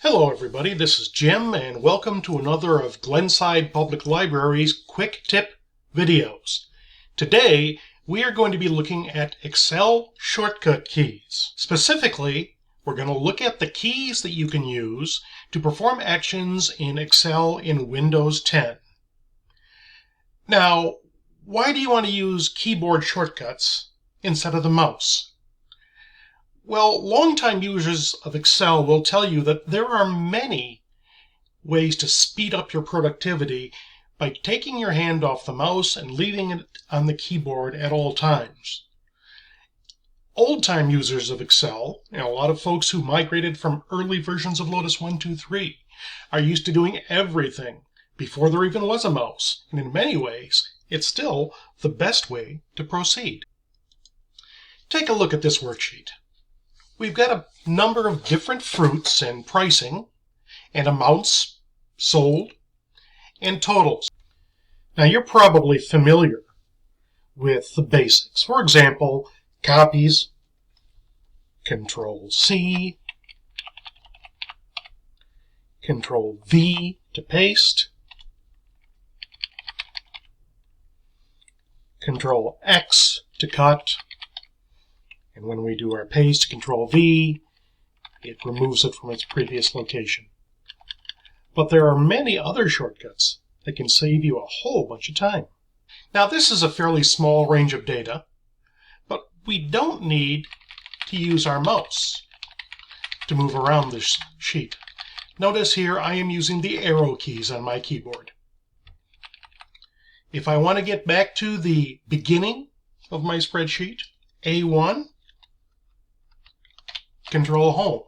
Hello everybody, this is Jim and welcome to another of Glenside Public Library's Quick Tip videos. Today we are going to be looking at Excel shortcut keys. Specifically, we're going to look at the keys that you can use to perform actions in Excel in Windows 10. Now, why do you want to use keyboard shortcuts instead of the mouse? Well, longtime users of Excel will tell you that there are many ways to speed up your productivity by taking your hand off the mouse and leaving it on the keyboard at all times. Old-time users of Excel, a lot of folks who migrated from early versions of Lotus 1, 2, 3, are used to doing everything before there even was a mouse, and in many ways, it's still the best way to proceed. Take a look at this worksheet. We've got a number of different fruits and pricing, and amounts sold, and totals. Now you're probably familiar with the basics. For example, copies, Ctrl C, Ctrl V to paste, Ctrl X to cut, and when we do our paste, Ctrl V, it removes it from its previous location. But there are many other shortcuts that can save you a whole bunch of time. Now this is a fairly small range of data, but we don't need to use our mouse to move around this sheet. Notice here I am using the arrow keys on my keyboard. If I want to get back to the beginning of my spreadsheet, A1, Ctrl Home.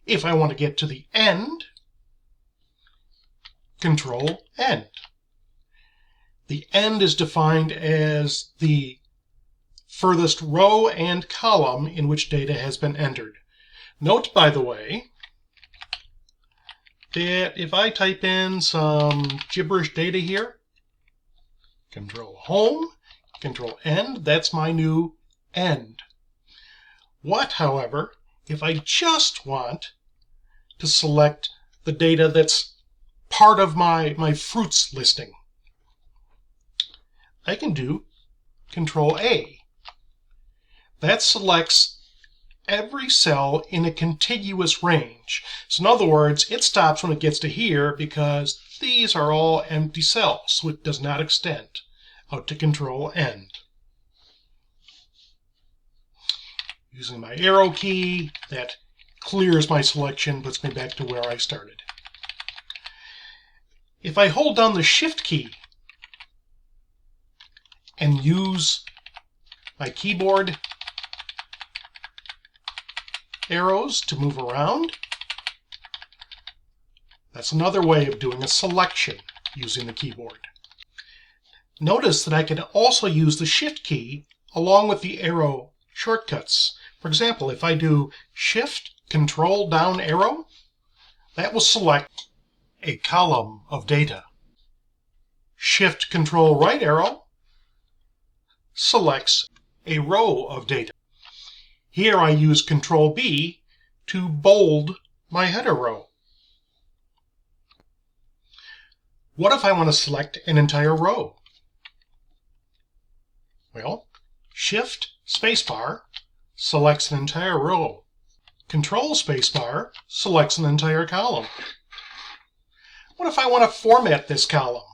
If I want to get to the end, Ctrl End. The end is defined as the furthest row and column in which data has been entered. Note, by the way, that if I type in some gibberish data here, Ctrl Home, Ctrl End, that's my new end. What, however, if I just want to select the data that's part of my fruits listing? I can do Ctrl A. That selects every cell in a contiguous range. So in other words, it stops when it gets to here because these are all empty cells, so it does not extend out to Ctrl End. Using my arrow key, that clears my selection, puts me back to where I started. If I hold down the Shift key and use my keyboard arrows to move around, that's another way of doing a selection using the keyboard. Notice that I can also use the Shift key along with the arrow shortcuts. For example, if I do Shift, Control, down arrow, that will select a column of data. Shift, Control, right arrow selects a row of data. Here I use Ctrl B to bold my header row. What if I want to select an entire row? Well, Shift, spacebar selects an entire row. Control spacebar selects an entire column. What if I want to format this column?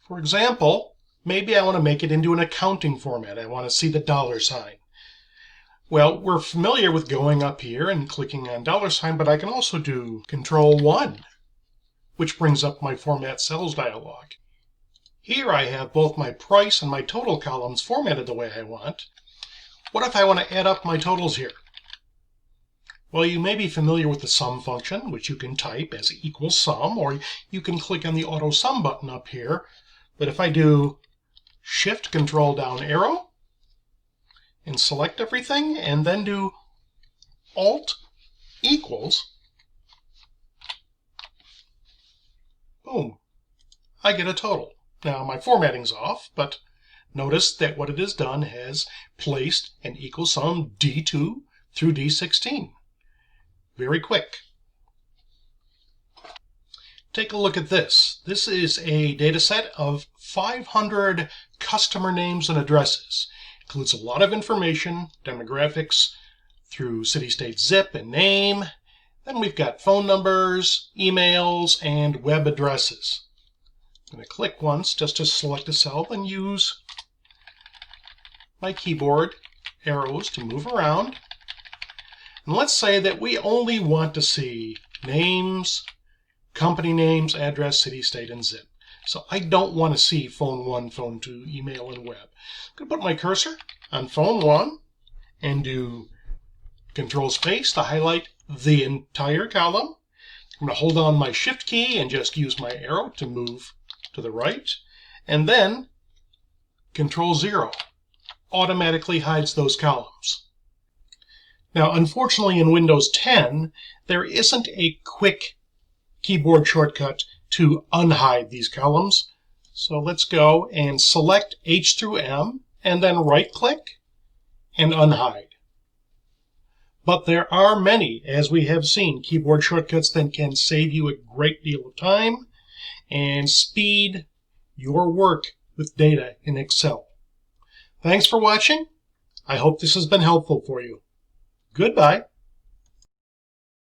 For example, maybe I want to make it into an accounting format. I want to see the dollar sign. Well, we're familiar with going up here and clicking on dollar sign, but I can also do Control 1, which brings up my Format Cells dialog. Here I have both my price and my total columns formatted the way I want. What if I want to add up my totals here? Well, you may be familiar with the sum function, which you can type as equals sum, or you can click on the auto sum button up here. But if I do Shift, Control, down arrow, and select everything, and then do Alt equals, boom, I get a total. Now my formatting's off, but notice that what it has done has placed an equal sum D2 through D16. Very quick. take a look at this. This is a data set of 500 customer names and addresses. Includes a lot of information, demographics through city, state, zip, and name. Then we've got phone numbers, emails, and web addresses. I'm going to click once just to select a cell and use my keyboard arrows to move around. And let's say that we only want to see names, company names, address, city, state, and zip. So I don't want to see phone 1, phone 2, email, and web. I'm going to put my cursor on phone 1 and do Control Space to highlight the entire column. I'm going to hold down my Shift key and just use my arrow to move to the right. And then Control 0 automatically hides those columns. Now, unfortunately, in Windows 10, there isn't a quick keyboard shortcut to unhide these columns. So let's go and select H through M and then right-click and unhide. But there are many, as we have seen, keyboard shortcuts that can save you a great deal of time and speed your work with data in Excel. Thanks for watching. I hope this has been helpful for you. Goodbye.